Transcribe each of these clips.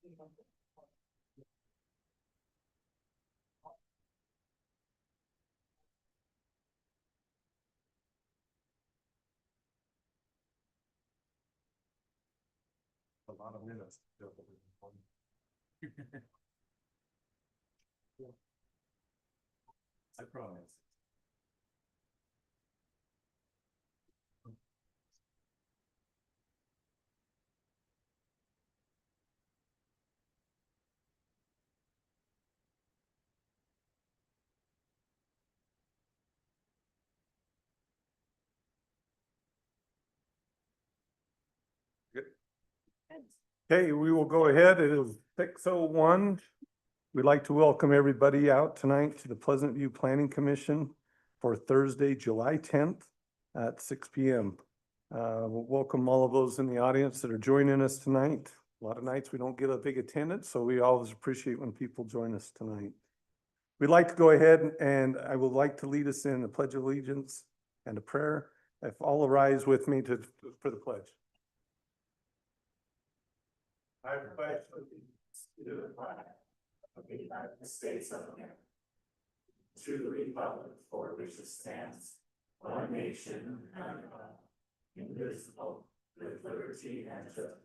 A lot of minutes. I promise. Okay, we will go ahead. It is 6:01. We'd like to welcome everybody out tonight to the Pleasant View Planning Commission for Thursday, July 10th at 6 p.m. We'll welcome all of those in the audience that are joining us tonight. A lot of nights we don't get a big attendance, so we always appreciate when people join us tonight. We'd like to go ahead and I would like to lead us in the Pledge of Allegiance and a prayer. If all arise with me for the pledge. I pledge allegiance to the flag of the United States of America, to the republic for which it stands, one nation under God, indivisible, with liberty and justice.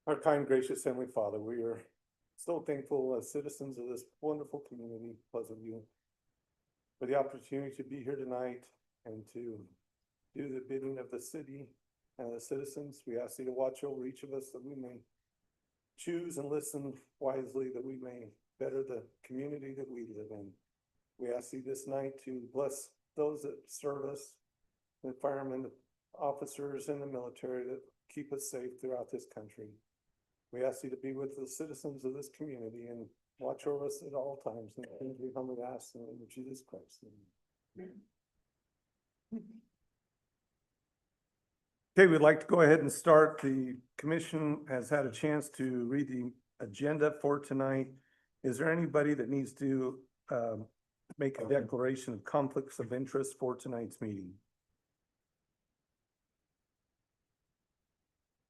Our kind, gracious Heavenly Father, we are so thankful as citizens of this wonderful community, Pleasant View, for the opportunity to be here tonight and to do the bidding of the city and the citizens. We ask you to watch over each of us that we may choose and listen wisely, that we may better the community that we live in. We ask you this night to bless those that serve us, the firemen, the officers in the military that keep us safe throughout this country. We ask you to be with the citizens of this community and watch over us at all times. And we humbly ask in the name of Jesus Christ. Amen. Okay, we'd like to go ahead and start. The commission has had a chance to read the agenda for tonight. Is there anybody that needs to make a declaration of conflicts of interest for tonight's meeting?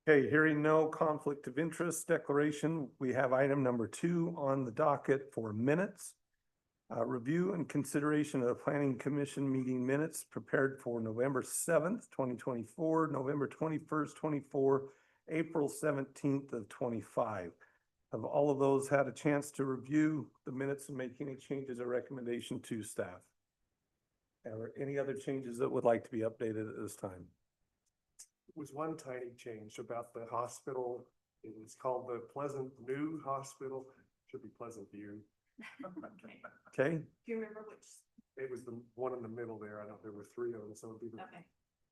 Okay, hearing no conflict of interest declaration, we have item number 2 on the docket for minutes. Review and consideration of the Planning Commission meeting minutes prepared for November 7th, 2024, November 21st, 24, April 17th of 25. Have all of those had a chance to review the minutes and make any changes or recommendation to staff? Or any other changes that would like to be updated at this time? Was one tiny change about the hospital. It was called the Pleasant New Hospital, should be Pleasant View. Do Okay, you remember which? It was the one in the middle there. I know there were 3 of them, so it'd be the Okay.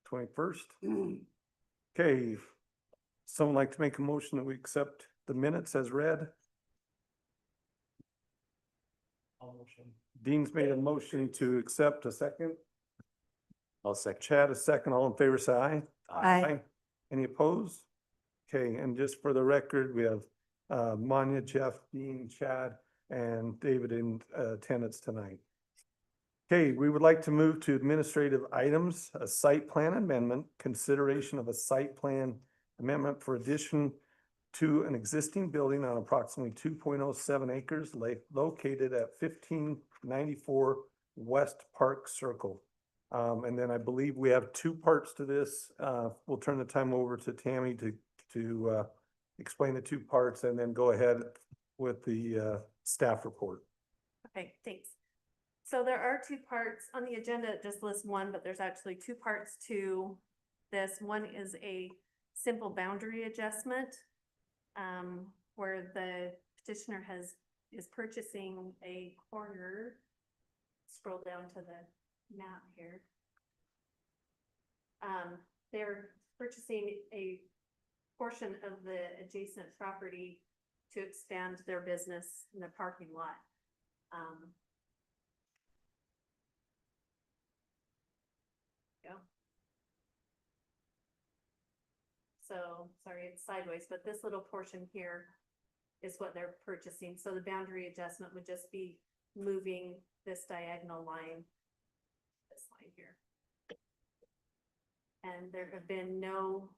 21st. Okay, someone like to make a motion that we accept the minutes as read? Dean's made a motion to accept. A second. I'll second. Chad, a second. All in favor, say aye. Aye. Any opposed? Okay, and just for the record, we have Manya, Jeff, Dean, Chad, and David in attendance tonight. Okay, we would like to move to administrative items, a site plan amendment, consideration of a site plan amendment for addition to an existing building on approximately 2.07 acres located at 1594 West Park Circle. And then I believe we have 2 parts to this. We'll turn the time over to Tammy to explain the 2 parts and then go ahead with the staff report. Okay, thanks. So there are 2 parts on the agenda. It just lists 1, but there's actually 2 parts to this. One is a simple boundary adjustment, where the petitioner is purchasing a corner. Scroll down to the map here. They're purchasing a portion of the adjacent property to expand their business in the parking lot. So, sorry, it's sideways, but this little portion here is what they're purchasing. So the boundary adjustment would just be moving this diagonal line, this line here. And there have been no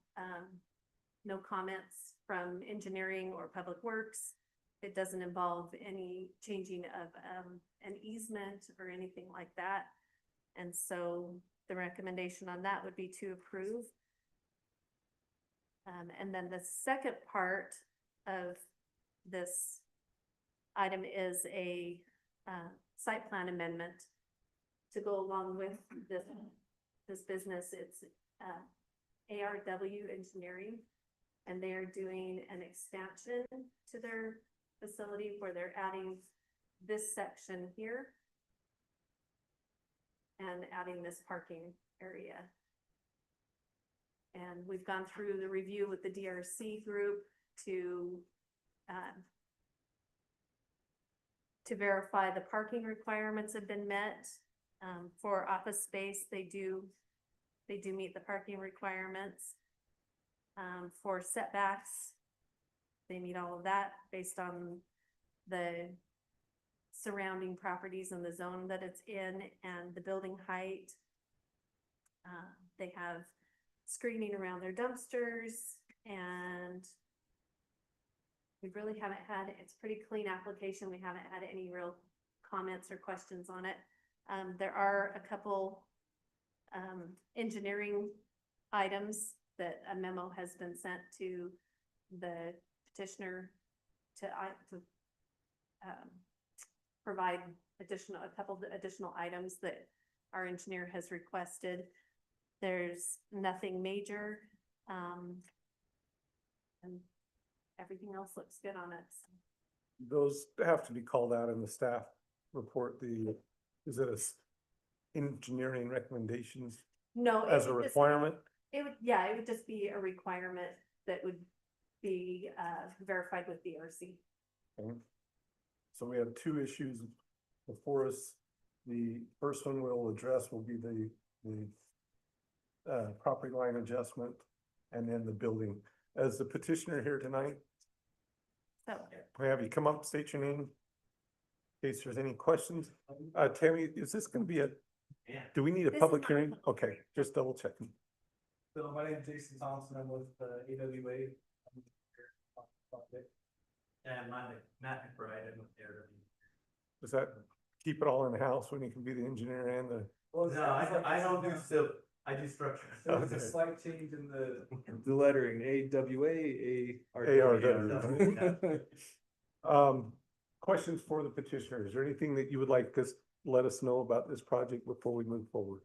comments from engineering or public works. It doesn't involve any changing of, an easement or anything like that. And so the recommendation on that would be to approve. And then the second part of this item is a, site plan amendment to go along with this business. It's, ARW Engineering, and they are doing an expansion to their facility where they're adding this section here and adding this parking area. And we've gone through the review with the DRC group to verify the parking requirements have been met. For office space, they do meet the parking requirements. For setbacks, they meet all of that based on the surrounding properties and the zone that it's in and the building height. They have screening around their dumpsters, and we really haven't had, it's a pretty clean application. We haven't had any real comments or questions on it. There are a couple engineering items that a memo has been sent to the petitioner to provide a couple of additional items that our engineer has requested. There's nothing major, and everything else looks good on it. Those have to be called out in the staff report. Is it engineering recommendations No. it as a would just- requirement? It would just be a requirement that would be verified with DRC. Okay. So we have two issues before us. The first one we'll address will be the property line adjustment and then the building. As the petitioner here tonight, So we have you come up, state your name. In case there's any questions. Tammy, is this gonna be do we need a This is public not- hearing? Okay, just double checking. So my name is Jason Thompson, I'm with AWA. And my name Matt McBride, I'm with ARW. Does that keep it all in the house when you can be the engineer and the? No, I don't do civil, I do structure. There was a slight change in the lettering, AWA, ARW. Questions for the petitioner? Is there anything that you would like to let us know about this project before we move forward?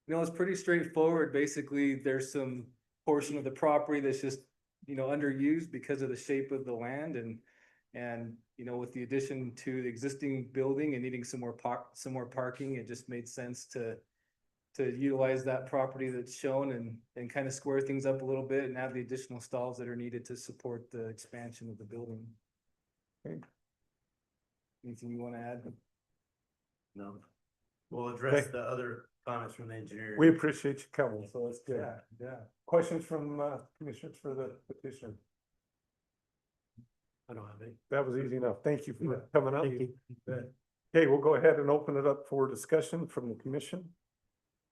No, it's pretty straightforward. Basically, there's some portion of the property that's just, underused because of the shape of the land and, with the addition to the existing building and needing some more parking, it just made sense to utilize that property that's shown and kind of square things up a little bit and add the additional stalls that are needed to support the expansion of the building. Okay. Anything you want to add? No. We'll address Okay. the other comments from the engineer. We appreciate you coming, so that's good. Yeah. Questions from commissioners for the petitioner? I don't have any. That was easy enough. Thank you for coming up. Thank you. Okay, we'll go ahead and open it up for discussion from the commission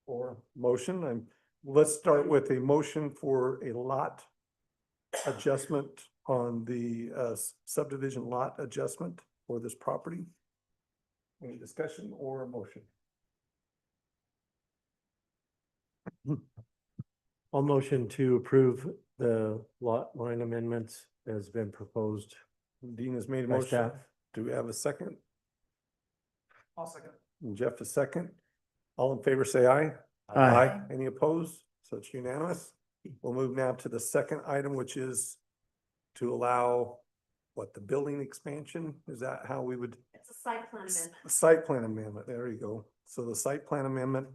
or motion. Let's start with a motion for a lot adjustment on the subdivision lot adjustment for this property. Any discussion or a motion? I'll motion to approve the lot line amendments as been proposed Dean has made a by motion. staff. Do we have a second? I'll second. And Jeff a second. All in favor, say aye. Aye. Any opposed? So it's unanimous. We'll move now to the second item, which is to allow the building expansion? Is that how we would? it's a site plan amendment. Site plan amendment, there you go. So the site plan amendment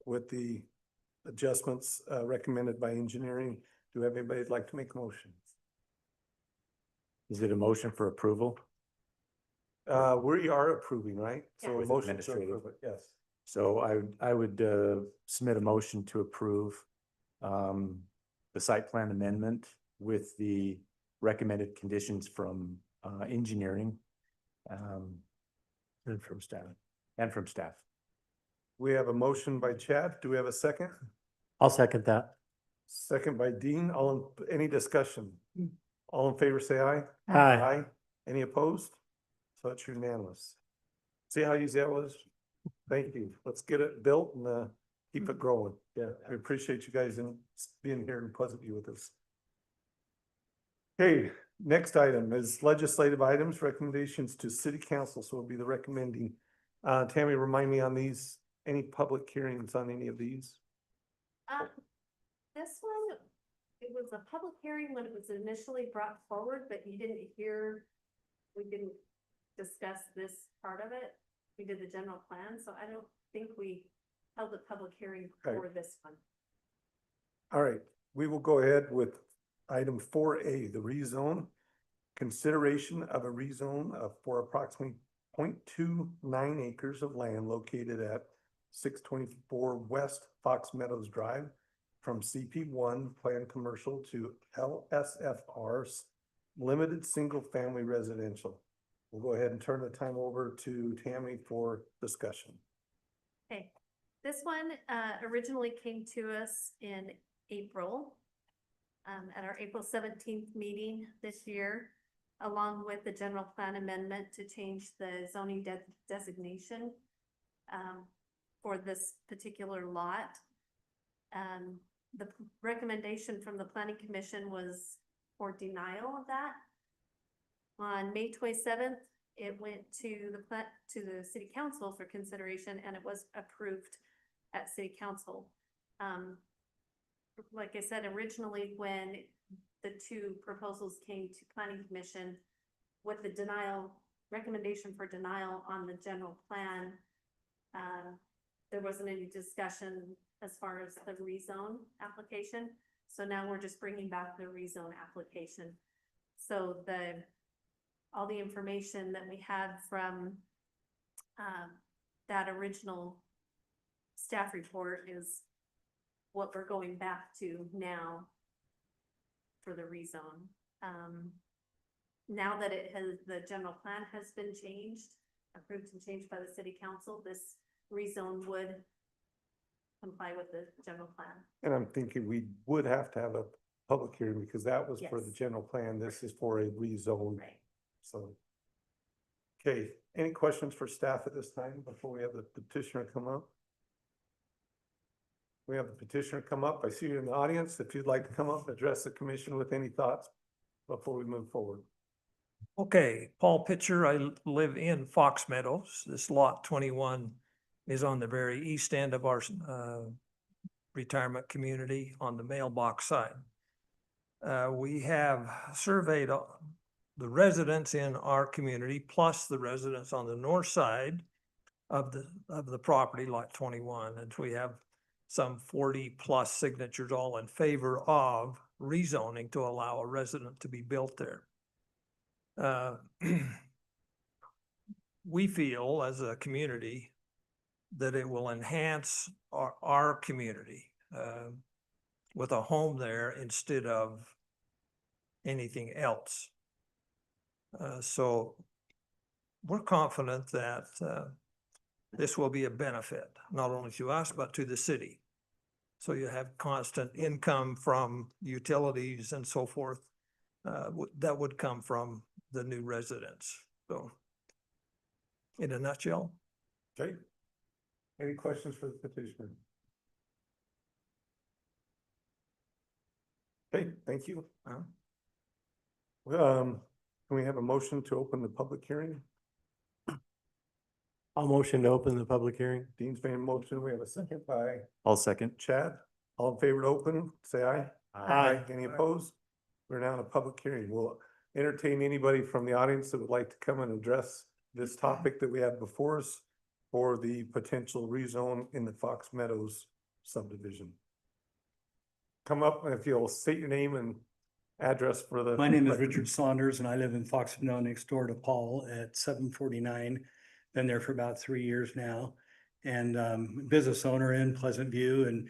with the adjustments recommended by engineering. Do anybody like to make a motion? Is it a motion for approval? We are approving, right? So Yeah. a With motion to administrative. approve it, yes. So I would submit a motion to approve the site plan amendment with the recommended conditions from engineering And from staff. and from staff. We have a motion by Chad. Do we have a second? I'll second that. Second by Dean. Any discussion? All in favor, say aye. Aye. Any opposed? So it's unanimous. See how easy that was? Thank you. Let's get it built and keep it growing. Yeah, I appreciate you guys being here in Pleasant View with us. Okay, next item is legislative items, recommendations to city council. So it'll be the recommending. Tammy, remind me on these, any public hearings on any of these? This one, it was a public hearing when it was initially brought forward, but you didn't hear, we didn't discuss this part of it. We did the general plan, so I don't think we held a public hearing Okay. for this one. All right, we will go ahead with item 4A, the rezone. Consideration of a rezone for approximately 0.29 acres of land located at 624 West Fox Meadows Drive from CP1 Planned Commercial to LSFR's Limited Single Family Residential. We'll go ahead and turn the time over to Tammy for discussion. Okay, this one originally came to us in April, at our April 17th meeting this year, along with the general plan amendment to change the zoning designation for this particular lot. The recommendation from the planning commission was for denial of that. On May 27th, it went to the city council for consideration, and it was approved at city council. Like I said, originally when the two proposals came to planning commission with the recommendation for denial on the general plan, there wasn't any discussion as far as the rezone application. So now we're just bringing back the rezone application. So all the information that we had from that original staff report is what we're going back to now for the rezone. Now that the general plan has been changed, approved and changed by the city council, this rezone would comply with the general plan. And I'm thinking we would have to have a public hearing because that was for the Yes. general plan. This is for a rezone. Right. So. Okay, any questions for staff at this time before we have the petitioner come up? We have the petitioner come up. I see you in the audience. If you'd like to come up, address the commission with any thoughts before we move forward. Okay, Paul Pitcher, I live in Fox Meadows. This lot 21 is on the very east end of our retirement community on the mailbox side. We have surveyed the residents in our community plus the residents on the north side of the property, lot 21, and we have some 40+ signatures all in favor of rezoning to allow a resident to be built there. We feel as a community that it will enhance our community with a home there instead of anything else. So we're confident that this will be a benefit, not only to us, but to the city. So you have constant income from utilities and so forth that would come from the new residents. So in a nutshell. Okay. Any questions for the petitioner? Okay, thank you. Can we have a motion to open the public hearing? I'll motion to open the public hearing. Dean's made a motion. We have a second by I'll second. Chad. All in favor to open, say aye. Aye. Any opposed? We're now in a public hearing. We'll entertain anybody from the audience that would like to come and address this topic that we have before us for the potential rezone in the Fox Meadows subdivision. Come up if you'll state your name and address for the. My name is Richard Saunders and I live in Fox Meadow next door to Paul at 749. Been there for about 3 years now and business owner in Pleasant View, and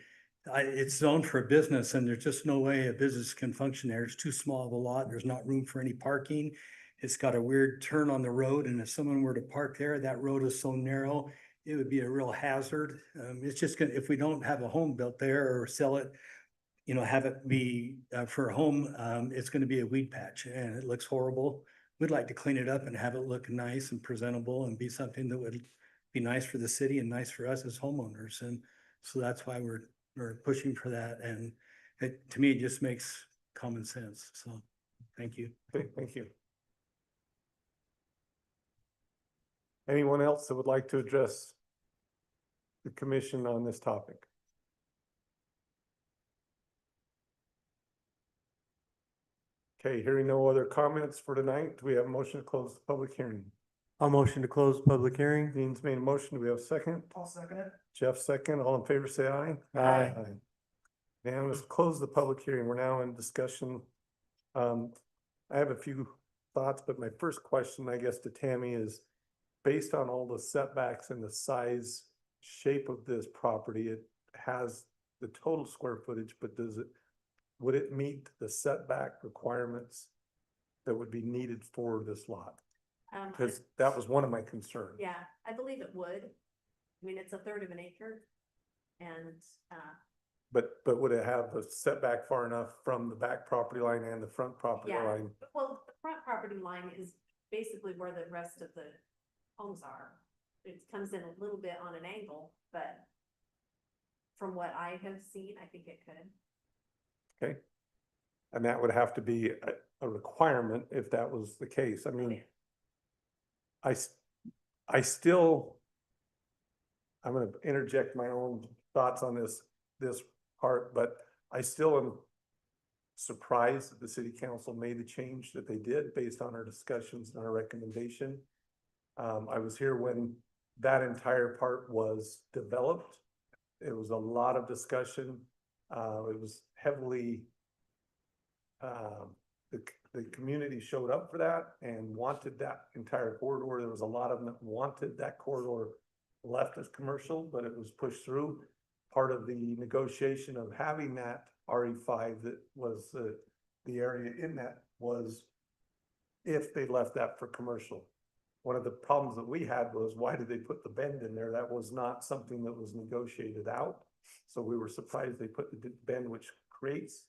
it's zoned for a business and there's just no way a business can function there. It's too small of a lot. There's not room for any parking. It's got a weird turn on the road, and if someone were to park there, that road is so narrow, it would be a real hazard. It's just gonna, if we don't have a home built there or sell it, you know, have it be for a home, it's gonna be a weed patch and it looks horrible. We'd like to clean it up and have it look nice and presentable and be something that would be nice for the city and nice for us as homeowners. And so that's why we're pushing for that. And it, to me, it just makes common sense. So, thank you. Okay, thank you. Anyone else that would like to address the commission on this topic? Okay, hearing no other comments for tonight, do we have a motion to close the public hearing? I'll motion to close public hearing. Dean's made a motion. Do we have a second? I'll second it. Jeff second. All in favor, say aye. Aye. Now let's close the public hearing. We're now in discussion. I have a few thoughts, but my first question, I guess, to Tammy is based on all the setbacks and the size, shape of this property, it has the total square footage, but would it meet the setback requirements that would be needed for this lot? Because that was one of my concerns. Yeah, I believe it would. I mean, it's a third of an acre. And, But would it have a setback far enough from the back property line and the front property yeah, line? well, the front property line is basically where the rest of the homes are. It comes in a little bit on an angle, but from what I have seen, I think it could. Okay. And that would have to be a requirement if that was the case. I mean, I still, I'm gonna interject my own thoughts on this part, but I still am surprised that the city council made the change that they did based on our discussions and our recommendation. I was here when that entire part was developed. It was a lot of discussion. It was heavily, the community showed up for that and wanted that entire corridor. There was a lot of them that wanted that corridor left as commercial, but it was pushed through. Part of the negotiation of having that RE5 that was the area in that was if they left that for commercial. One of the problems that we had was why did they put the bend in there? That was not something that was negotiated out. So we were surprised they put the bend, which creates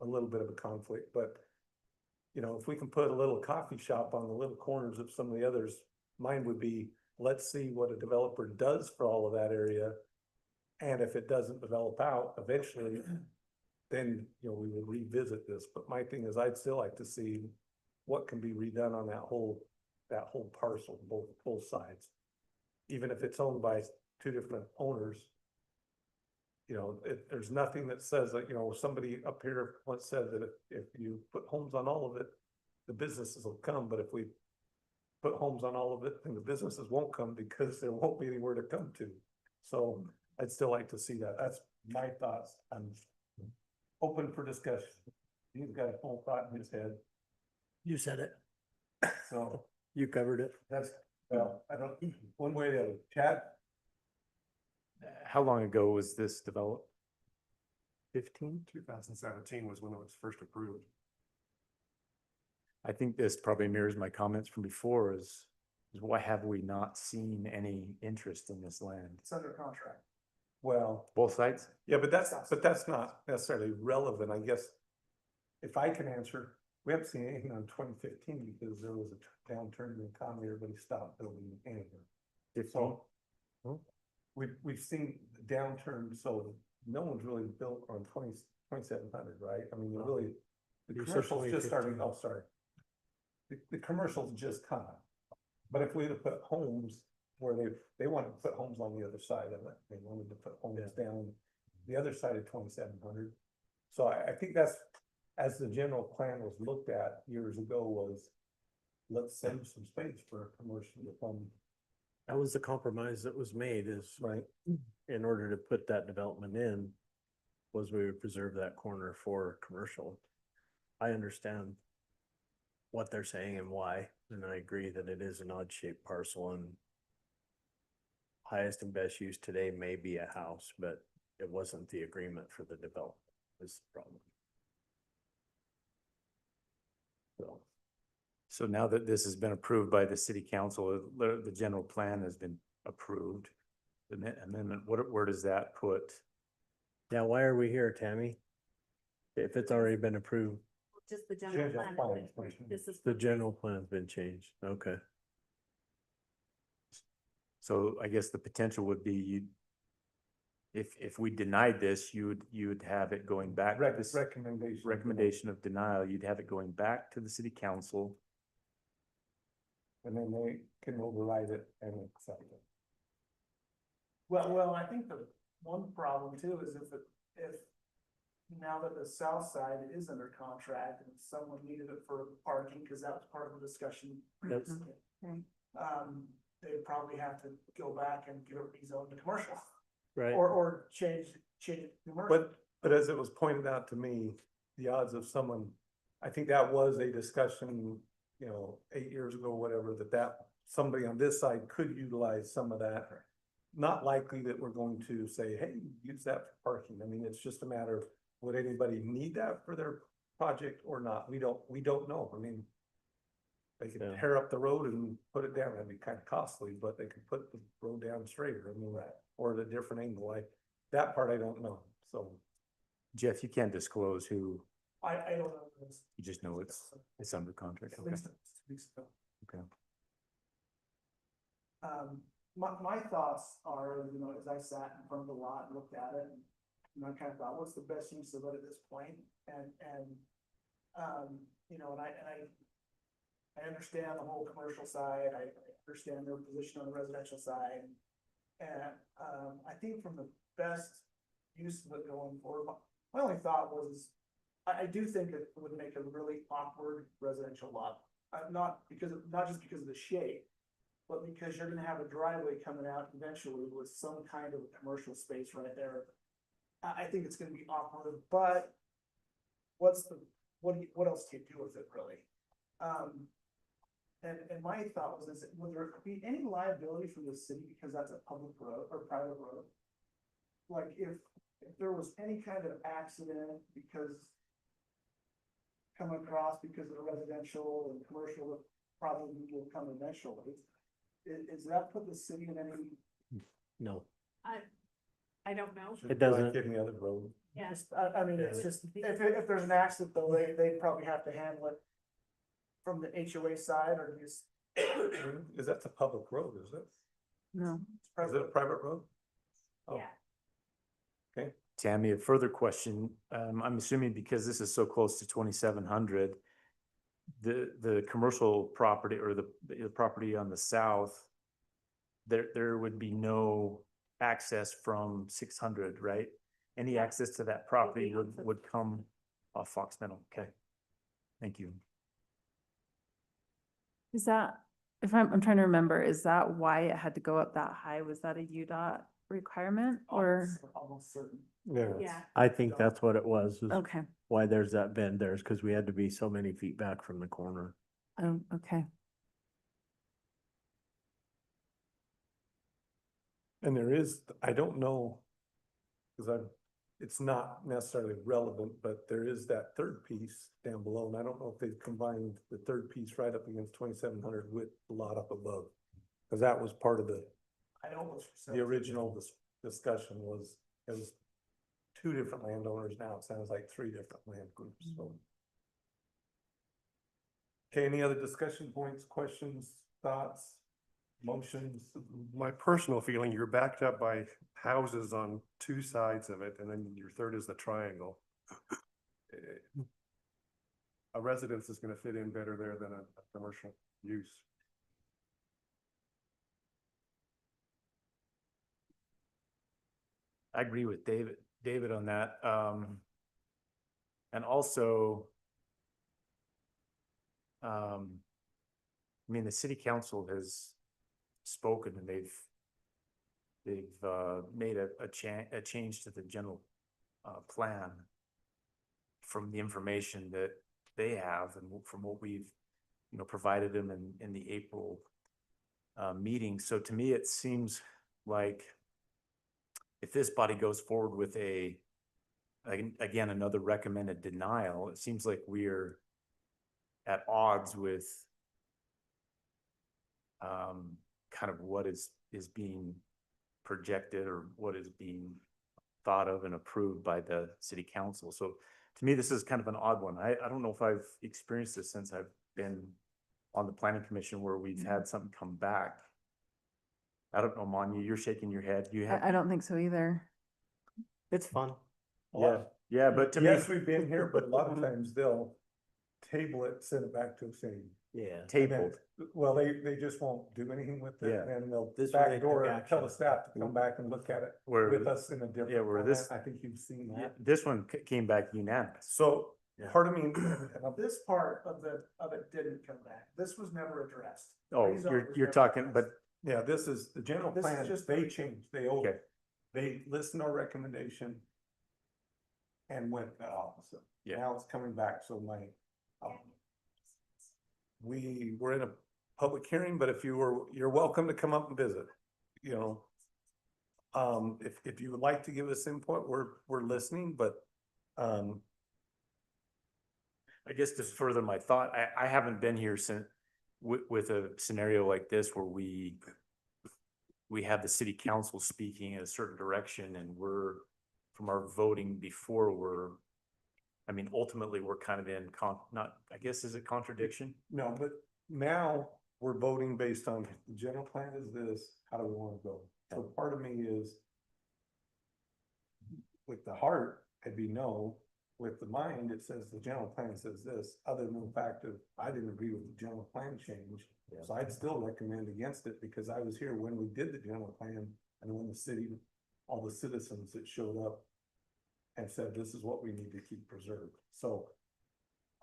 a little bit of a conflict, but you know, if we can put a little coffee shop on the little corners of some of the others, mine would be, let's see what a developer does for all of that area. And if it doesn't develop out eventually, then, you know, we will revisit this. But my thing is, I'd still like to see what can be redone on that whole parcel, both sides. Even if it's owned by two different owners. You know, there's nothing that says that, you know, somebody up here once said that if you put homes on all of it, the businesses will come, but if we put homes on all of it, then the businesses won't come because there won't be anywhere to come to. So I'd still like to see that. That's my thoughts. I'm open for discussion. He's got a full thought in his head, You said it. so You covered it. that's, well, I don't, one way or the other. Chad? How long ago was this developed? 15? 2017 was when it was first approved. I think this probably mirrors my comments from before is why have we not seen any interest in this land? It's under contract. Well, Both sides? yeah, but that's not necessarily relevant, I guess. If I can answer, we haven't seen anything on 2015 because there was a downturn in the economy, everybody stopped building anything. So we've seen the downturn, so no one's really built on 2700, right? I mean, you really, the You said commercial's just starting, 2015. oh, sorry. The commercial's just coming. But if we had put homes where they wanted to put homes on the other side of it, they wanted to put homes down the other side of 2700. So I think that's, as the general plan was looked at years ago, was let's save some space for a commercial to come. That was the compromise that was made is Right. in order to put that development in, was we would preserve that corner for commercial. I understand what they're saying and why, and I agree that it is an odd shaped parcel and highest and best use today may be a house, but it wasn't the agreement for the development is the problem. So now that this has been approved by the city council, the general plan has been approved. amendment, where does that put? Yeah, why are we here, Tammy? If it's already been approved, Just the general General plan. plan. This is. the general plan's been changed, okay. So I guess the potential would be if we denied this, you would have it going back to this Recommendation. recommendation of denial, you'd have it going back to the city council. And then they can override it and accept it. Well, I think the one problem too is if now that the south side is under contract and someone needed it for parking, cause that was part of the discussion previously. Right. They'd probably have to go back and get it rezoned to commercial Right, or change it to commercial. But as it was pointed out to me, the odds of someone, I think that was a discussion, 8 years ago, whatever, that somebody on this side could utilize some of that. Not likely that we're going to say, hey, use that for parking. I mean, it's just a matter of, would anybody need that for their project or not? We don't know. I mean, they could Yeah. tear up the road and put it down. That'd be kind of costly, but they could put the road down straighter. I mean, or at a different angle. That part I don't know. So Jeff, you can't disclose who, I don't know. you just know it's under contract. At Okay. least so. Okay. My thoughts are, as I sat in front of the lot and looked at it, and I kind of thought, what's the best use of it at this point? And I understand the whole commercial side, I understand their position on the residential side. And, I think from the best use of it going forward, my only thought was, I do think it would make a really awkward residential lot. Not just because of the shape, but because you're gonna have a driveway coming out eventually with some kind of commercial space right there. I think it's gonna be awkward, but what else do you do with it really? And my thought was, would there be any liability from the city because that's a public road or private road? Like if there was any kind of accident because come across because of the residential and commercial probably will come eventually. Is that put the city in any? no, I don't know. It doesn't. Like any other road. Yeah. I mean, it's just, if there's an accident though, they'd probably have to handle it from the HOA side or just. Is that a public road, is it? No. Is it a private road? Oh. Yeah. Tammy, a further question. I'm assuming because this is so close to 2,700, the commercial property or the property on the south, there would be no access from 600, right? Any access to that property would come off Fox Meadow. Okay. Thank you. Is that, if I'm trying to remember, is that why it had to go up that high? Was that a UDOT requirement or? Almost certain. Yeah. I think that's what it was, is Okay, why there's that bend there, is because we had to be so many feet back from the corner. oh, okay. And there is, I don't know, because it's not necessarily relevant, but there is that third piece down below, and I don't know if they've combined the third piece right up against 2,700 with the lot up above. Because that was part of I know it was. for the sale. original discussion was, it was 2 different landowners, now it sounds like 3 different land groups, so. Okay, any other discussion points, questions, thoughts, motions? My personal feeling, you're backed up by houses on 2 sides of it, and then your third is the triangle. A residence is gonna fit in better there than a commercial use. I agree with David on that. And also, I mean, the city council has spoken and they've made a change to the general plan from the information that they have and from what we've, provided them in the April meeting. So to me, it seems like if this body goes forward with again, another recommended denial, it seems like we're at odds with kind of what is being projected or what is being thought of and approved by the city council. So to me, this is kind of an odd one. I don't know if I've experienced this since I've been on the planning commission where we've had something come back. I don't know, Manya, you're shaking your head. You have, I don't think so either. It's fun. yeah, but to me, Yes, we've been here, but a lot of times they'll table it, send it back to us saying. Yeah. tabled. Well, they just won't do anything with it, Yeah. and they'll This way they backdoor took it, and tell the action. staff to come back and look at it Where, with us in a different. Yeah, where this- format. I think you've seen yeah, that. this one came back unanimous. So, Yeah. part of me, and I'm This part of it didn't come back. This was never addressed. Oh, Rezone was you're never talking, but addressed. yeah, this is the general This is plan, just they the- changed, Okay. they listened to our recommendation. And went the opposite. Yeah. Now it's coming back, so we were in a public hearing, but if you're welcome to come up and visit, you know. If you would like to give us input, we're listening, but, I guess to further my thought, I haven't been here since with a scenario like this where we have the city council speaking in a certain direction and we're from our voting before I mean, ultimately, we're kind of in I guess, is it contradiction? no, but now we're voting based on the general plan is this, how do we wanna go? So part of me is with the heart, it'd be no, with the mind, it says the general plan says this, other than the fact of, I didn't agree with the general plan change. So I'd still recommend against it because I was here when we did the general plan and when the city, all the citizens that showed up and said, this is what we need to keep preserved. So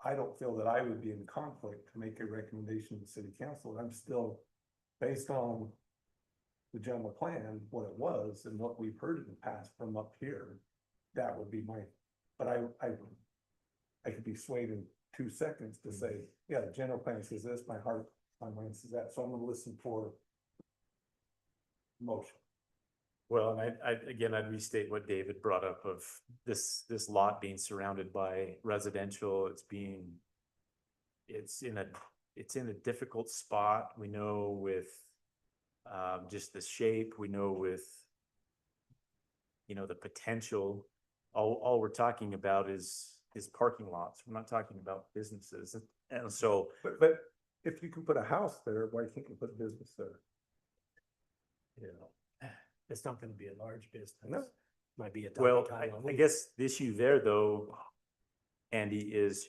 I don't feel that I would be in conflict to make a recommendation to the city council. I'm still, based on the general plan, what it was and what we've heard in the past from up here, that would be my, but I could be swayed in 2 seconds to say, yeah, the general plan says this, my heart, my mind says that, so I'm gonna listen for motion. Well, and I'd restate what David brought up of this lot being surrounded by residential, it's in a difficult spot. We know with just the shape, we know with the potential, all we're talking about is parking lots. We're not talking about businesses. And so, But if you can put a house there, why can't you put a business there? It's not gonna be a large business. No. Might be a. well, tiny I town. guess the issue there though, Andy, is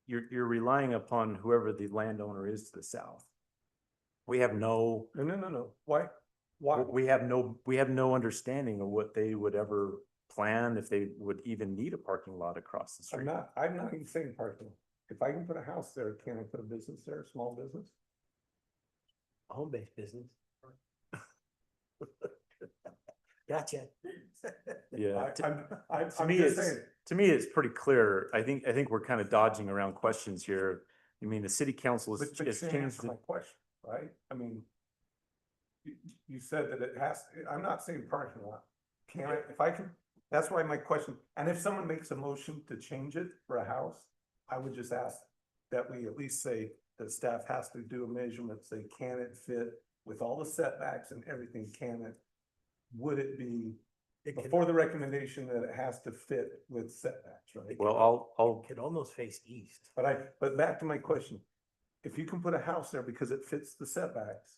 you're relying upon whoever the landowner is to the south. We have no, No. Why? we have no understanding of what they would ever plan, if they would even need a parking lot across the street. I'm not even saying parking. If I can put a house there, can I put a business there, a small business? Home-based business. Gotcha. Yeah. I'm To me, just it's, saying. to me, it's pretty clear. I think we're kind of dodging around questions here. I mean, the city council But has you didn't changed answer it. my question, right? I mean, you said that it has, I'm not saying parking lot. Can I, if I can, that's why my question, and if someone makes a motion to change it for a house, I would just ask that we at least say that staff has to do a measurement, say, can it fit with all the setbacks and everything, would it be before the recommendation that it has to fit with setbacks, right? Well, I'll, Could almost face east. But back to my question, if you can put a house there because it fits the setbacks,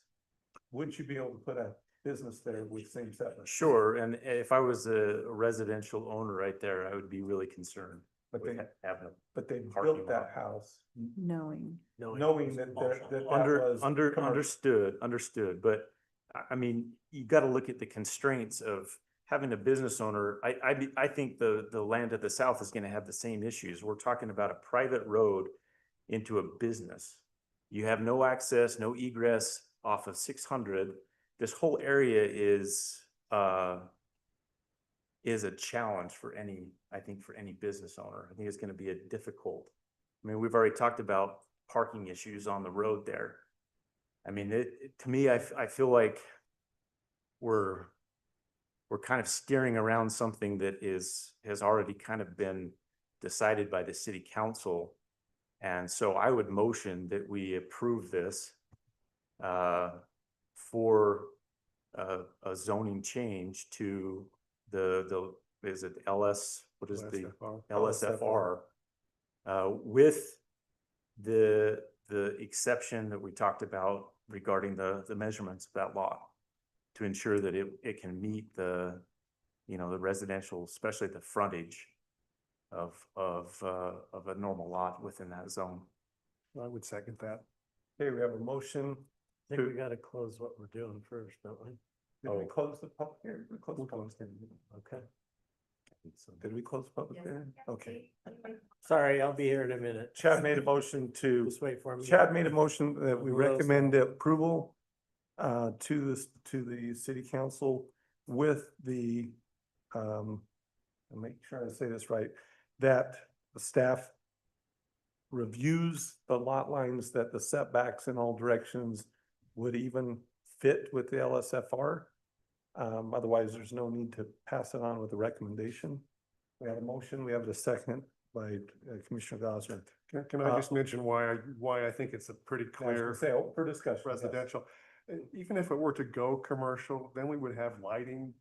wouldn't you be able to put a business there with same setbacks? sure. And if I was a residential owner right there, I would be really concerned But with they, having but they parking built that lot. house Knowing. knowing that that was. understood, but I mean, you gotta look at the constraints of having a business owner. I think the land to the south is gonna have the same issues. We're talking about a private road into a business. You have no access, no egress off of 600. This whole area is a challenge for any business owner. I think it's gonna be a difficult. I mean, we've already talked about parking issues on the road there. I mean, to me, I feel like we're kind of steering around something that has already kind of been decided by the city council. And so I would motion that we approve this for a zoning change to is it what is the LSFR? With the exception that we talked about regarding the measurements of that lot, to ensure that it can meet the residential, especially the frontage of a normal lot within that zone. I would second that. Okay, we have a motion. I think we gotta close what we're doing first, don't we? Did we close the public hearing? We closed the public hearing. Okay. Did we close the public hearing? Okay. Sorry, I'll be here in a minute. Chad made a motion to, Just wait for me. Chad made a motion that we Rules. recommend approval to the city council with the, I'll make sure I say this right, that the staff reviews the lot lines, that the setbacks in all directions would even fit with the LSFR. Otherwise, there's no need to pass it on with a recommendation. We have a motion, we have a second by Commissioner Gosner. Can I just mention why I think it's a pretty clear Say, open for discussion. yes. residential? Even if it were to go commercial, then we would have lighting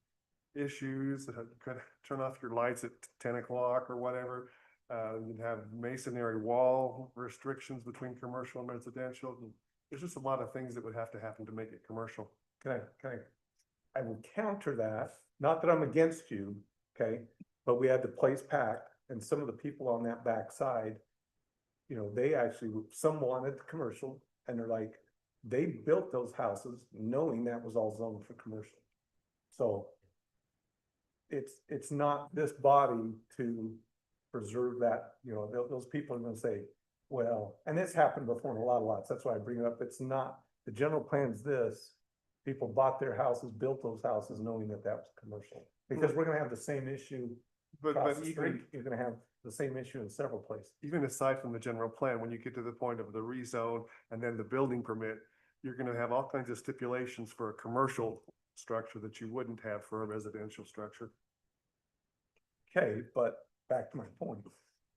issues that could turn off your lights at 10 o'clock or whatever. You'd have masonry wall restrictions between commercial and residential. There's just a lot of things that would have to happen to make it commercial. I will counter that, not that I'm against you, okay, but we had the place packed and some of the people on that back side, they actually, some wanted commercial and they're like, they built those houses knowing that was all zoned for commercial. So it's not this body to preserve that, those people are gonna say, well, and this happened before in a lot of lots, that's why I bring it up, it's not, the general plan's this. People bought their houses, built those houses knowing that that was commercial, because we're gonna have the same issue across the street, you're gonna have the same issue in several places. Even aside from the general plan, when you get to the point of the rezone and then the building permit, you're gonna have all kinds of stipulations for a commercial structure that you wouldn't have for a residential structure. Okay, but back to my point.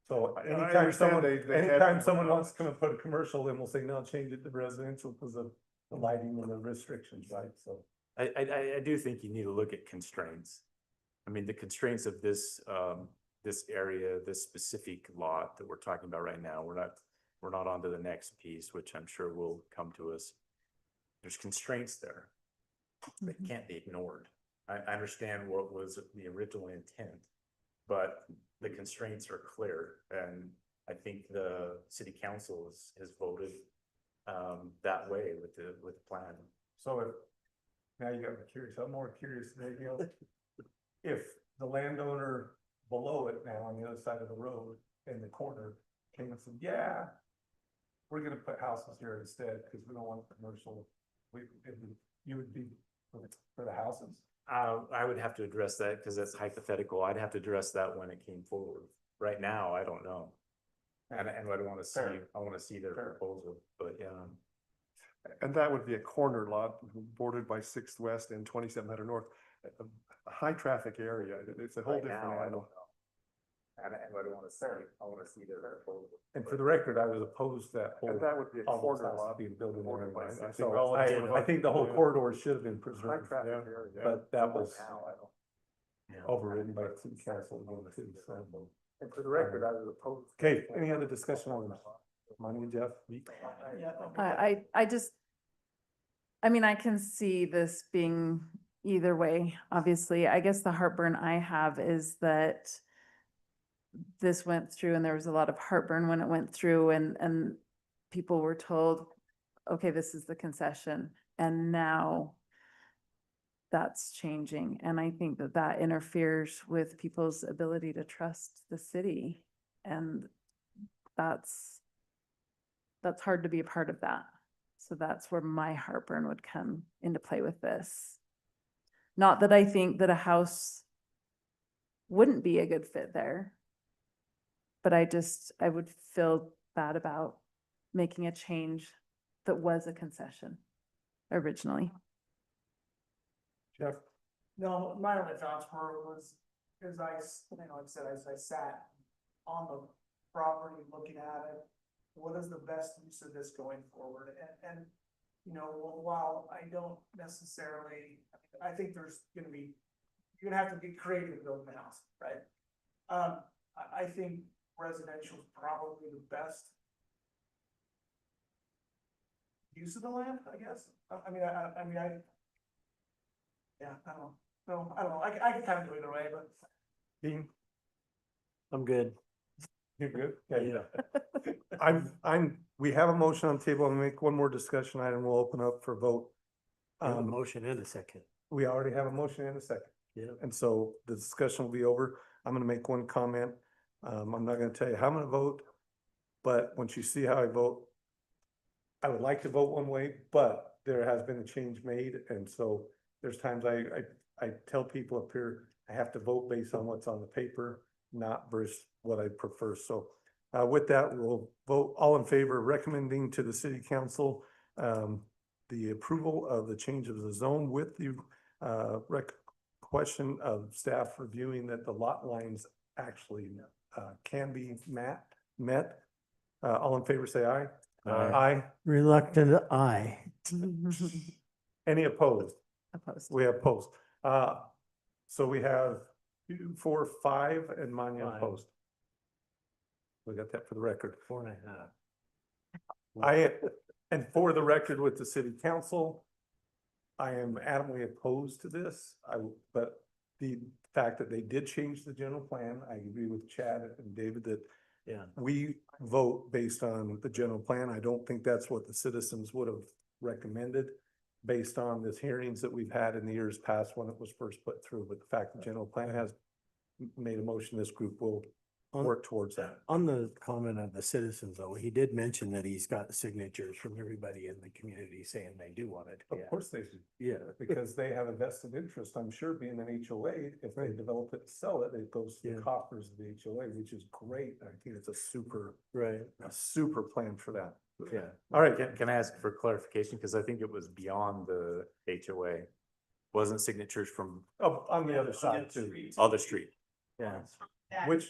So I anytime understand someone, they had- anytime someone wants to come and put a commercial, then we'll say, no, change it to residential because of the lighting and the restrictions, right? So. I do think you need to look at constraints. I mean, the constraints of this area, this specific lot that we're talking about right now, we're not on to the next piece, which I'm sure will come to us. There's constraints there that can't be ignored. I understand what was the original intent, but the constraints are clear, and I think the city council has voted that way with the plan. So now you got me curious, I'm more curious than anything else. If the landowner below it now on the other side of the road in the corner came and said, yeah, we're gonna put houses here instead because we don't want commercial, you would be for the houses? I would have to address that because that's hypothetical. I'd have to address that when it came forward. Right now, I don't know. And I don't want to see, Fair. I want to see their proposal, but yeah. And that would be a corner lot bordered by 6th West and 2700 North, a high traffic area. It's a whole Right different now, I don't animal. know. And I don't want to see, I want to see their proposal. And for the record, I was opposed to that whole. And that would be a all those corner houses lot being built in bordered by, there. I think, So relative to I think the whole yeah. corridor should have been High preserved, traffic yeah, area. but that was Now, I don't. Yeah. overridden by the city council. again, too, so. And for the record, I was opposed. Okay, any other discussion on this? Monty and Jeff? I just, I mean, I can see this being either way, obviously. I guess the heartburn I have is that this went through and there was a lot of heartburn when it went through and people were told, okay, this is the concession. And now that's changing. And I think that that interferes with people's ability to trust the city. And that's hard to be a part of that. So that's where my heartburn would come into play with this. Not that I think that a house wouldn't be a good fit there. But I would feel bad about making a change that was a concession originally. Jeff? No, my only thoughts was, as like I said, as I sat on the property looking at it, what is the best use of this going forward? And you know, while I don't necessarily, I think there's gonna be, you're gonna have to get creative building a house, right? I think residential is probably the best use of the land, I guess. I mean, yeah, I don't know. No, I don't know. I can kind of go either way, but. Dean, I'm good. you're good? Okay. Yeah. We have a motion on the table. I'm gonna make one more discussion item. We'll open up for vote. I have a motion and a second. We already have a motion and a second. Yeah. And so the discussion will be over. I'm gonna make one comment. I'm not gonna tell you how I'm gonna vote, but once you see how I vote, I would like to vote one way, but there has been a change made, and so there's times I tell people up here, I have to vote based on what's on the paper, not versus what I prefer. So with that, we'll vote all in favor of recommending to the city council the approval of the change of the zone with the question of staff reviewing that the lot lines actually can be met. All in favor, say aye. Aye. Reluctant aye. Any opposed? Opposed. We have opposed. So we have 2, 4, 5, and Manya Five. opposed. We got that for the record. 4.5. And for the record with the city council, I am adamantly opposed to this. But the fact that they did change the general plan, I agree with Chad and David that Yeah. we vote based on the general plan. I don't think that's what the citizens would have recommended based on the hearings that we've had in the years past when it was first put through. But the fact the general plan has made a motion, this group will work towards that. On the comment of the citizens, though, he did mention that he's got signatures from everybody in the community saying they do want it. Of course they do, Yeah. because they have a vested interest, I'm sure, being an HOA. If they develop it, sell it, it goes to the Yeah. coffers of the HOA, which is great. I think it's a super plan for that. Yeah. All right, Can I ask for clarification? Because I think it was beyond the HOA. Wasn't signatures from on the other side too, other street? Yeah. which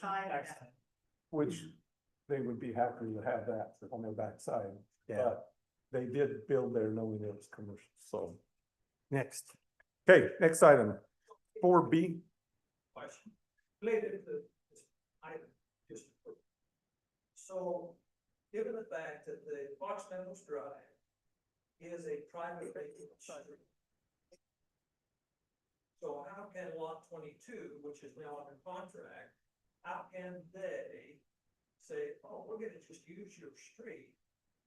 they would be happy to have that on their backside. Yeah. But they did build there knowing it was commercial, so. Next. Okay, next item, 4B. Question. Related to this item, just. So, given the fact that the Fox Meadows Drive is a private street. So how can lot 22, which is now under contract, how can they say, oh, we're gonna just use your street?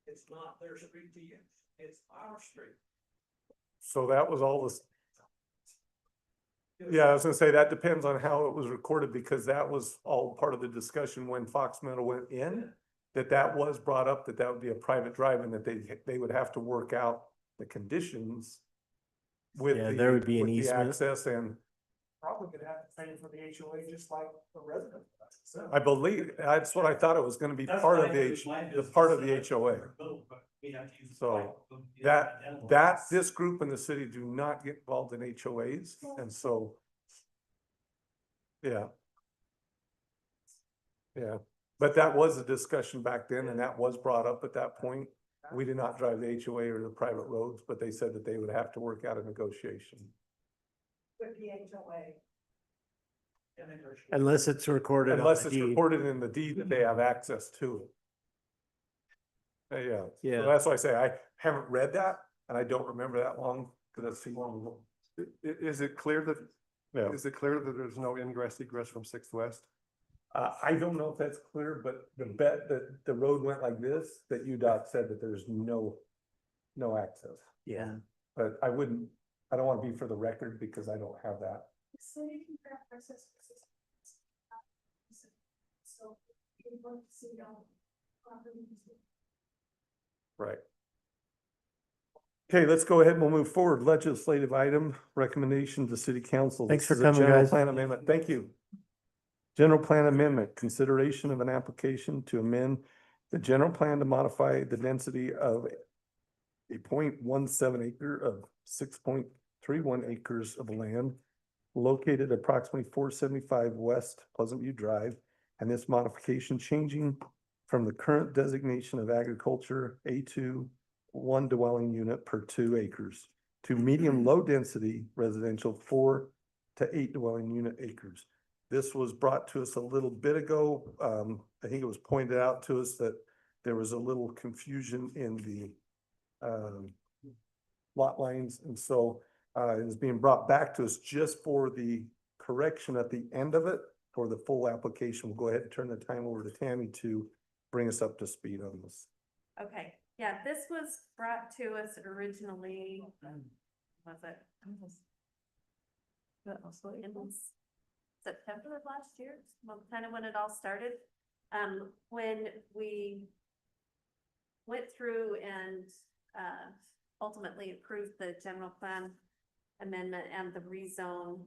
It's not their street to use, it's our street. So that was all this. Yeah, I was gonna say, that depends on how it was recorded, because that was all part of the discussion when Fox Meadow went in. That was brought up, that would be a private drive and that they would have to work out the conditions. With Yeah, there would be an with the easement. access, and Probably gonna have to pay for the HOA just like the resident. I believe, that's what I thought it was gonna be part of the HOA. So this group in the city do not get involved in HOAs, and so. Yeah. Yeah, but that was a discussion back then, and that was brought up at that point. We did not drive the HOA or the private roads, but they said that they would have to work out a negotiation. With the HOA. Unless it's recorded. on Unless the it's deed. recorded in the deed that they have access to it. Yeah. Yeah. So that's why I say I haven't read that, and I don't remember that long, because that's too long ago. Is it clear that, Yeah. is it clear that there's no ingress egress from Sixth West? I don't know if that's clear, but the bet that the road went like this, that UDOT said that there's no access. Yeah. But I don't want to be for the record because I don't have that. So you can grab access. So you want to see all property. Right. Okay, let's go ahead and we'll move forward. Legislative item, recommendation to city council. Thanks This for is a coming, general guys. Plan amendment. Thank you. General plan amendment, consideration of an application to amend the general plan to modify the density of a 0.17 acre of 6.31 acres of land located approximately 475 West Pleasant View Drive, and this modification changing from the current designation of agriculture A2 1 dwelling unit per 2 acres to medium low density residential 4 to 8 dwelling unit acres. This was brought to us a little bit ago. I think it was pointed out to us that there was a little confusion in the lot lines, and so it is being brought back to us just for the correction at the end of it. For the full application, we'll go ahead and turn the time over to Tammy to bring us up to speed on this. Okay, yeah, this was brought to us originally, was it in September of last year? Well, kind of when it all started. When we went through and ultimately approved the general plan amendment and the rezone,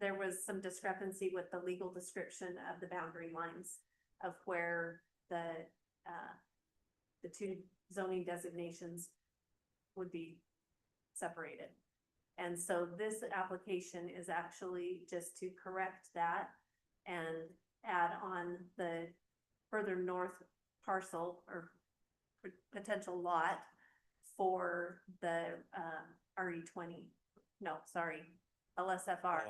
there was some discrepancy with the legal description of the boundary lines of where the two zoning designations would be separated. And so this application is actually just to correct that and add on the further north parcel or potential lot for the RE20, no, sorry, LSFR.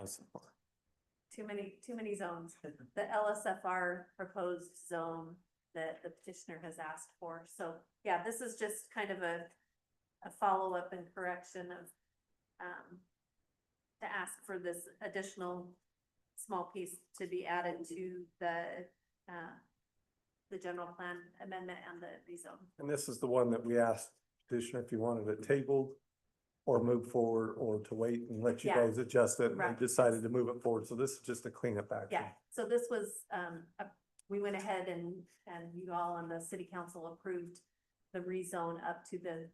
Too many zones. The LSFR proposed zone that the petitioner has asked for. So yeah, this is just kind of a follow-up and correction of to ask for this additional small piece to be added to the general plan amendment and the rezone. And this is the one that we asked petitioner if you wanted it tabled or move forward or to wait and let you Yeah. guys adjust it, and Right. decided to move it forward. So this is just a cleanup action. Yeah, so this was, we went ahead and you all on the city council approved the rezone up to the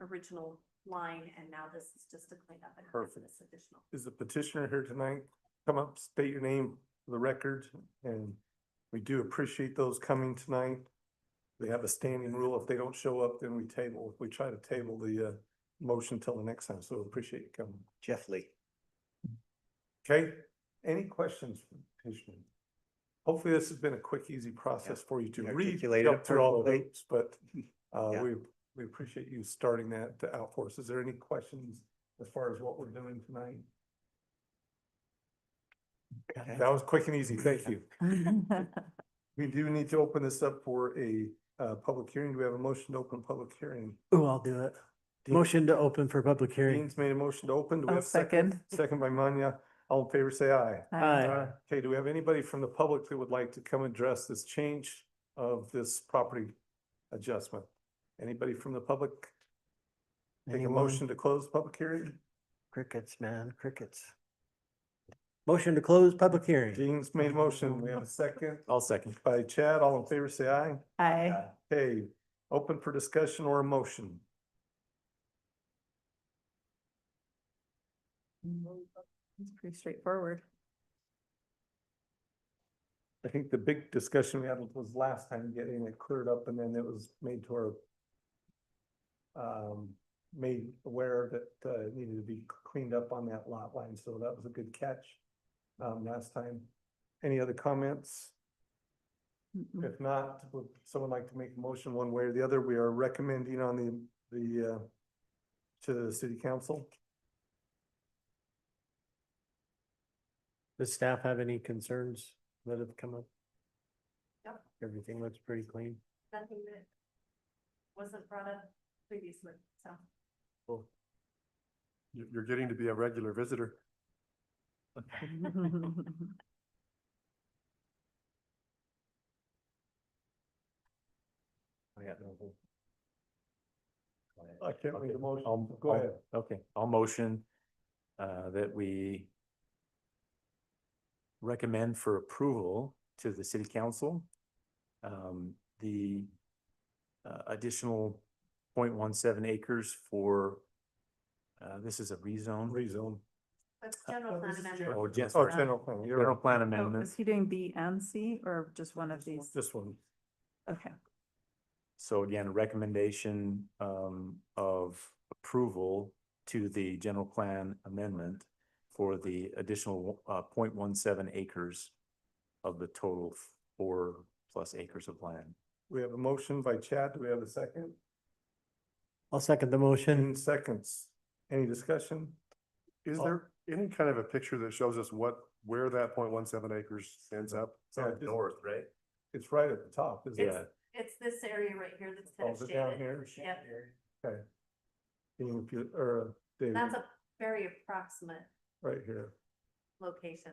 original line, and now this is just a cleanup and Perfect. this additional. Is the petitioner here tonight? Come up, state your name for the record, and we do appreciate those coming tonight. We have a standing rule. If they don't show up, then we table. We try to table the motion till the next time, so we appreciate you coming. Jeff Lee. Okay, any questions from petitioner? Hopefully this has been a quick, easy process for you to read, articulated jump it through all the perfectly. hoops, but Yeah. we appreciate you starting that out for us. Is there any questions as far as what we're doing tonight? That was quick and easy. Thank you. We do need to open this up for a public hearing. Do we have a motion to open public hearing? Oh, I'll do it. Motion to open for public hearing. Dean's made a motion to open. Do we I'll have a second? second. Second by Manya. All in favor, say aye. Aye. Okay, do we have anybody from the public that would like to come address this change of this property adjustment? Anybody from the public? Take a Anyone? motion to close the public hearing? Crickets, man, crickets. Motion to close public hearing. Dean's made a motion. We have a second I'll second. by Chad. All in favor, say aye. Aye. Okay, open for discussion or a motion. It's pretty straightforward. I think the big discussion we had was last time getting it cleared up, and then it was made to our made aware that it needed to be cleaned up on that lot line, so that was a good catch last time. Any other comments? Mm-mm. If not, would someone like to make a motion one way or the other? We are recommending on the to the city council. Does staff have any concerns that have come up? Yep. Everything looks pretty clean. Nothing that wasn't brought up previously, so. Well, you're getting to be a regular visitor. I can't read the motion. I'll- Go ahead. Okay, I'll motion that we recommend for approval to the city council the additional 0.17 acres for this is a rezone. Rezone. That's general plan amendment. Oh, just Oh, general plan. You're general right. plan Oh, amendment. is he doing B and C or just one of these? This one. Okay. So again, a recommendation of approval to the general plan amendment for the additional 0.17 acres of the total 4+ acres of land. We have a motion by Chad. Do we have a second? I'll second the motion. 15 seconds. Any discussion? Is there any kind of a picture that shows us where that 0.17 acres ends up? It's on the north, right? It's right at the top, isn't It's, it? it's this area right here that's kind Oh, of is it down shaded. here? Yep, Okay. Can you repeat, or David, that's a very approximate right here. location.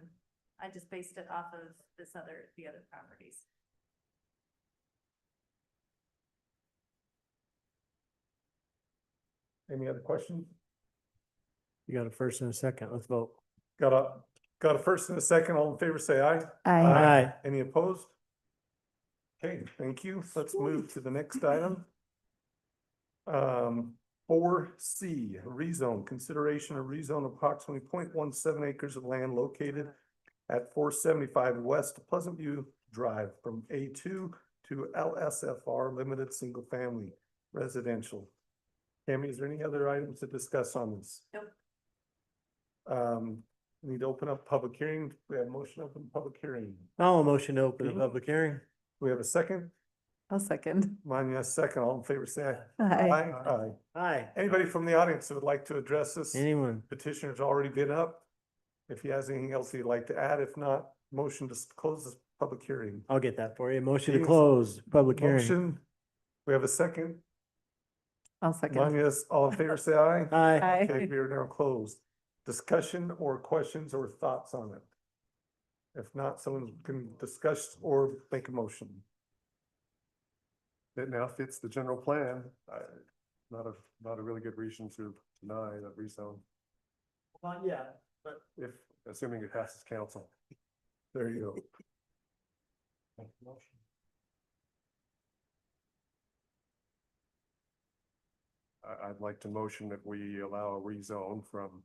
I just based it off of the other properties. Any other questions? You got a first and a second. Let's vote. Got a first and a second. All in favor, say aye. Aye. Any opposed? Okay, thank you. Let's move to the next item. 4C, rezone, consideration of rezone approximately 0.17 acres of land located at 475 West Pleasant View Drive from A2 to LSFR Limited Single Family Residential. Tammy, is there any other items to discuss on this? Nope. We need to open up public hearing. We have a motion to open public hearing. I'll motion to open the Dean? public hearing. We have a second. I'll second. Manya, second. All in favor, say aye. Aye. Aye. Aye. Anybody from the audience that would like to address this? Anyone? Petitioner's already been up. If he has anything else he'd like to add, if not, motion to close this public hearing. I'll get that for you. Motion to Dean? close public hearing. Motion. We have a second. I'll second. Manya's, all in favor, say aye. Aye. Okay, we are now closed. Discussion or questions or thoughts on it? If not, someone can discuss or make a motion. It now fits the general plan. Not a really good reason to deny that rezone, Not yet. if, assuming it passes council. There you go. I'd like to motion that we allow a rezone from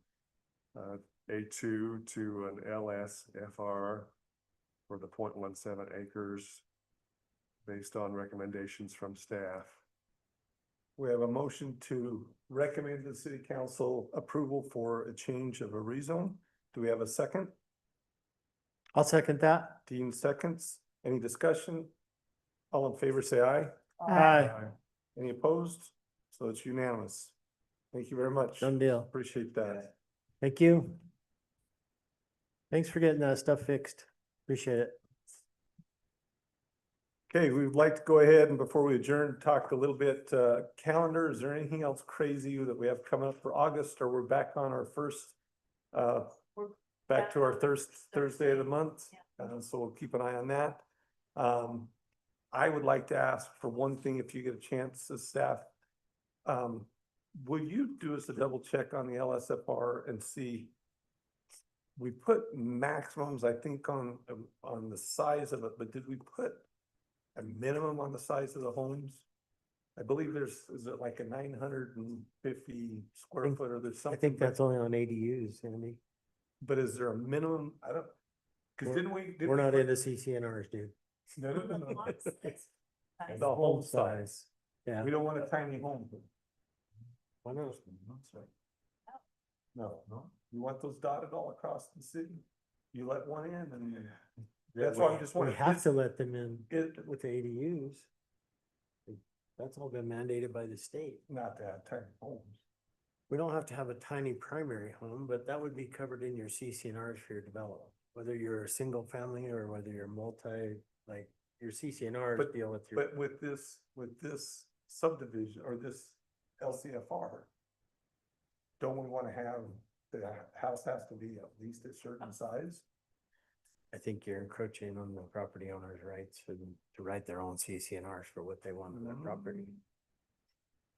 A2 to an LSFR for the 0.17 acres based on recommendations from staff. We have a motion to recommend to the city council approval for a change of a rezone. Do we have a second? I'll second that. Dean seconds. Any discussion? All in favor, say aye. Aye. Any opposed? So it's unanimous. Thank you very much. Done deal. Appreciate that. Thank you. Thanks for getting that stuff fixed. Appreciate it. Okay, we would like to go ahead and before we adjourn, talk a little bit, calendar. Is there anything else crazy that we have coming up for August, or we're back on our first, back to our Thursday of the month? So we'll keep an eye on that. I would like to ask for one thing, if you get a chance as staff. Will you do us a double check on the LSFR and see? We put maximums, I think, on the size of it, but did we put a minimum on the size of the homes? I believe is it like a 950 square foot or there's I something? think that's only on ADUs, Andy. But is there a minimum? I don't, cause didn't we? We're not into CCNRs, dude. No. Lots, it's nice. The home size. Yeah. We don't want a tiny home. Why not? No, you want those dotted all across the city? You let one in and that's why I'm just We wondering. have to let them in It, with the ADUs. That's all been mandated by the state. not to have tiny homes. We don't have to have a tiny primary home, but that would be covered in your CCNRs for your development. Whether you're a single family or whether you're multi, like your CCNRs But- deal with your. But with this subdivision or this LCFR, don't we want to have, the house has to be at least a certain size? I think you're encroaching on the property owner's rights for them to write their own CCNRs for what they want on their property.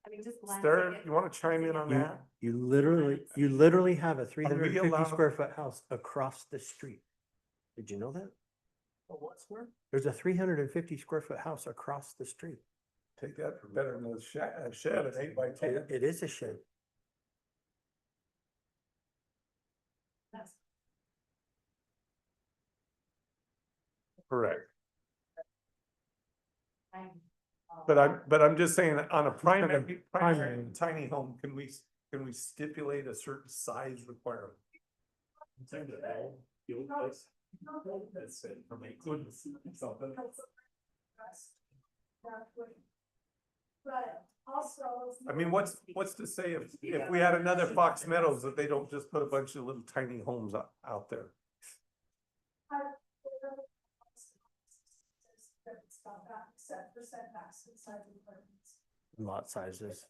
I mean, just. glancing Sarah, at- you want to chime in on You, that? you literally have a 350 allowed- square foot house across the street. Did you know that? What square? There's a 350 square foot house across the street. Take that for better than a shed, an 8x10. It is a shed. That's- Correct. I'm, But I'm just saying, on a primary primary. tiny home, can we stipulate a certain size requirement? But I mean, what's to say if we had another Fox Meadows that they don't just put a bunch of little tiny homes out there? Lot sizes.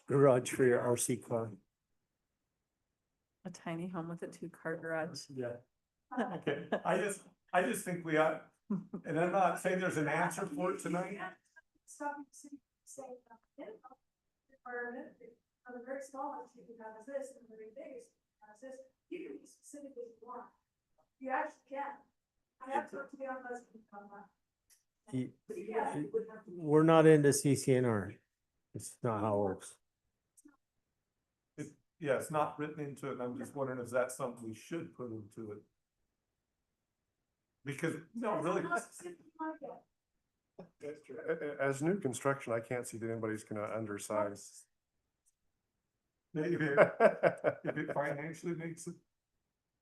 Garage for your RC car. A tiny home with a 2-car garage. Yeah. Okay, I just think we ought, and I'm not saying there's an answer for it tonight. On the very small ones, you can have this, and the very biggest, has this, you can be specific as you want. You actually can. I have to be on those. We're not into CCNR. It's not how it works. Yeah, it's not written into it, and I'm just wondering if that's something we should put into it. Because, no, really, As new construction, I can't see that anybody's gonna undersize. if it financially makes it.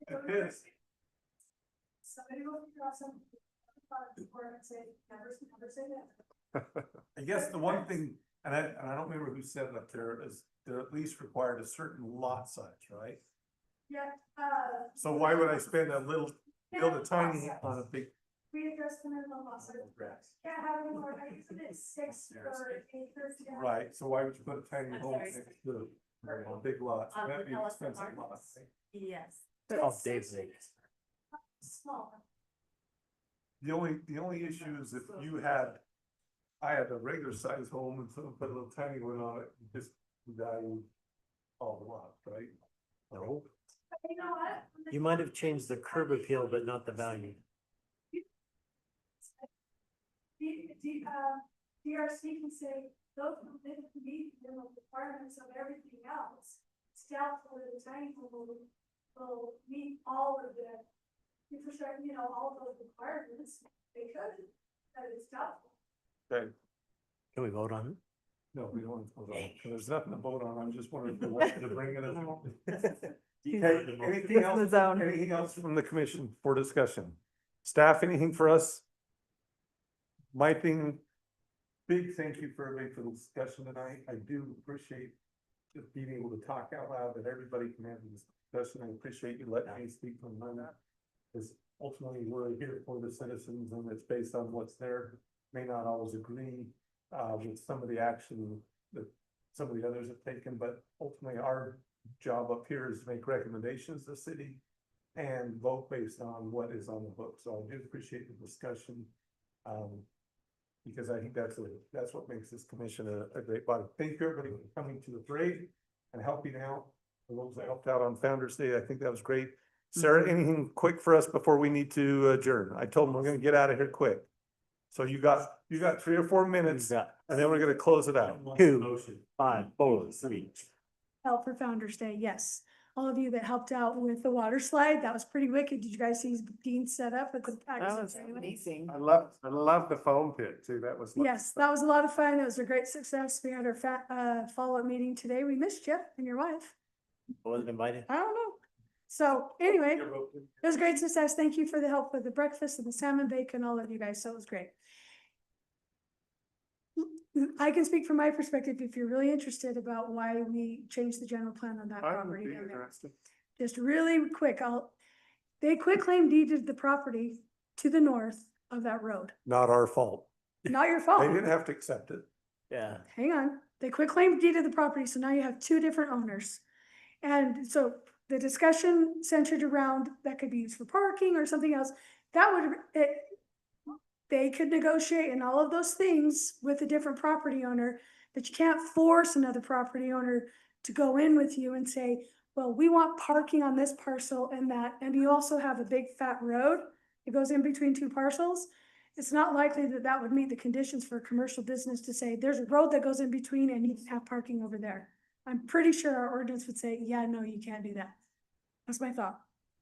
It is. Somebody will figure out something. Before I say, never say that. I guess the one thing, and I don't remember who said it up there, is they're at least required a certain lot size, right? Yeah, So why would I spend a little, build a tiny on a big? we addressed the minimum lot size. Can't have any more, I think it's 6 per acre. Yeah. Right, so why would you put a tiny home sorry. next to a big lot? That'd be an Ellison expensive lot. Marks. Yes. Off Dave's sake. Small. The only issue is if you had, I had a regular sized home and someone put a little tiny one on it, you just value all the lot, right? No. But you know what? You might have changed the curb appeal, but not the value. DRC can say, those who didn't meet the requirements of everything else, staff for the tiny home will meet all of the infrastructure, all of those requirements, they could, that is doubtful. Okay, Can we vote on it? no, we don't want to vote on it, 'cause there's nothing to vote on, I'm just wondering if we wanted to bring it up. He's Okay, in anything the else, zone. anything else from the commission for discussion? Staff, anything for us? My thing, big thank you for everybody for the discussion tonight. I do appreciate just being able to talk out loud, that everybody can have this discussion. I appreciate you letting me speak from my mouth. Because ultimately, we're here for the citizens and it's based on what's there. May not always agree with some of the action that some of the others have taken, but ultimately our job up here is to make recommendations to the city and vote based on what is on the book. So I do appreciate the discussion. Because I think that's what makes this commission a great body. Thank you everybody for coming to the parade and helping out. For those that helped out on Founder's Day, I think that was great. Sarah, anything quick for us before we need to adjourn? I told them we're gonna get out of here quick. So you got 3 or 4 minutes and then we're gonna close it out. 2, 5, 4, 3. Help for Founder's Day, yes. All of you that helped out with the water slide, that was pretty wicked. Did you guys see Dean set up with the? That was amazing. I love the foam pit too, that was. Yes, that was a lot of fun. It was a great success. We had our follow-up meeting today. We missed you and your wife. I wasn't invited. I don't know. So anyway, it was a great success. Thank you for the help with the breakfast and the salmon bacon, all of you guys. So it was great. I can speak from my perspective if you're really interested about why we changed the general plan on that I would property. be down there. interested. Just really quick, they quitclaim deeded the property to the north of that road. Not our fault. Not your They fault. didn't have to accept it. Yeah. Hang on. They quitclaim deeded the property, so now you have 2 different owners. And so the discussion centered around that could be used for parking or something else. They could negotiate and all of those things with a different property owner, but you can't force another property owner to go in with you and say, well, we want parking on this parcel and that, and you also have a big fat road that goes in between 2 parcels. It's not likely that that would meet the conditions for a commercial business to say, there's a road that goes in between and you can have parking over there. I'm pretty sure our ordinance would say, yeah, no, you can't do that. That's my thought,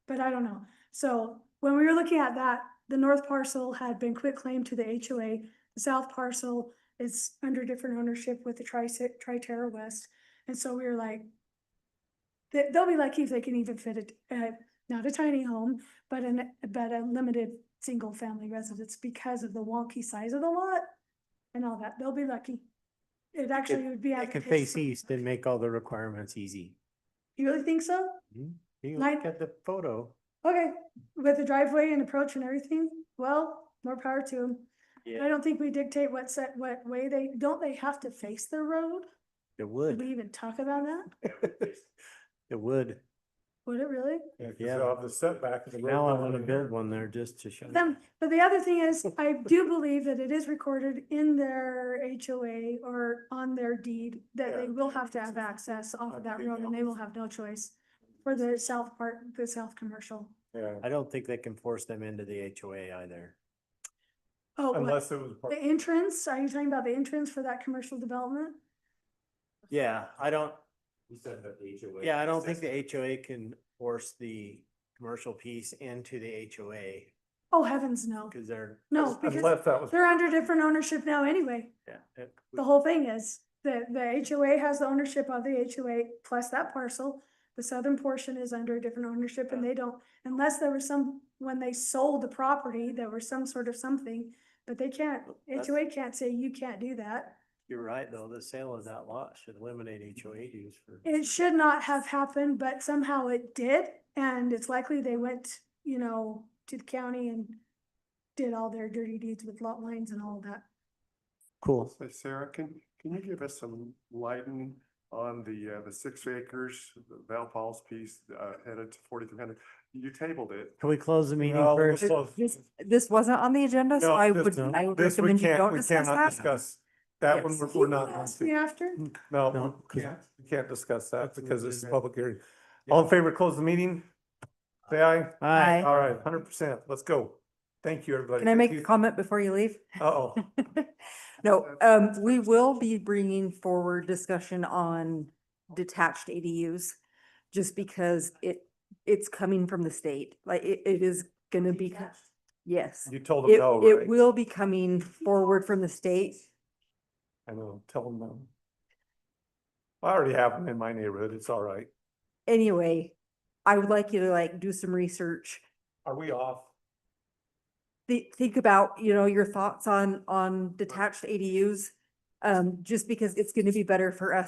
but I don't know. So when we were looking at that, the north parcel had been quitclaimed to the HOA. The south parcel is under different ownership with the Tri-Terra West. And so we were like, they'll be lucky if they can even fit it, not a tiny home, but a limited single family residence because of the wonky size of the lot and all that. They'll be lucky. It actually would be It can advantageous. face east and make all the requirements easy. You really think so? You Like- look at the photo. Okay, with the driveway and approach and everything, well, more power to them. I don't think we dictate what way don't they have to face the road? It Did would, we even talk about that? it would. Would it really? Yeah, 'cause Yeah. you have the setback of the road. Now I want to build one there just to show. But the other thing is, I do believe that it is recorded in their HOA or on their deed that they will have to have access off of that road and they will have no choice for the south part, the south commercial. Yeah, I don't think they can force them into the HOA either. Oh, what, unless it was. the entrance? Are you talking about the entrance for that commercial development? Yeah, I don't, We said that the HOA. yeah, I don't think the HOA can force the commercial piece into the HOA Oh, heavens, no. because they're, No, because Unless that was. they're under different ownership now anyway. yeah. The whole thing is that the HOA has the ownership of the HOA plus that parcel. The southern portion is under a different ownership and they don't, unless there was when they sold the property, there was some sort of something. But they can't, HOA can't say you can't do that. You're right, though, the sale of that lot should eliminate HOA dues for. It should not have happened, but somehow it did. And it's likely they went, to the county and did all their dirty deeds with lot lines and all of that. Cool. So Sarah, can you give us some lighting on the 6 acres, the Val Paul's piece, headed to 4,300? You tabled it. Can we close the meeting No, first? we'll close. This wasn't on the agenda, so No, I this- would, no. I would This we recommend you can't, don't we discuss cannot that. discuss. That one, Yes. we're not going Ask me to. after. No, No, we can't discuss that That's because it's a okay. public hearing. All in favor, to close the meeting? Say aye. Aye. All right, 100%. Let's go. Thank you, everybody. Can I Thank make a you. comment before you leave? Uh-oh. No, we will be bringing forward discussion on detached ADUs. Just because it's coming from the state, like it is gonna be, yes. You told them It, no, it right? will be coming forward from the state. I know, tell them no. I already have them in my neighborhood. It's all right. Anyway, I would like you to do some research. Are we off? Think about, your thoughts on detached ADUs. Just because it's gonna be better for us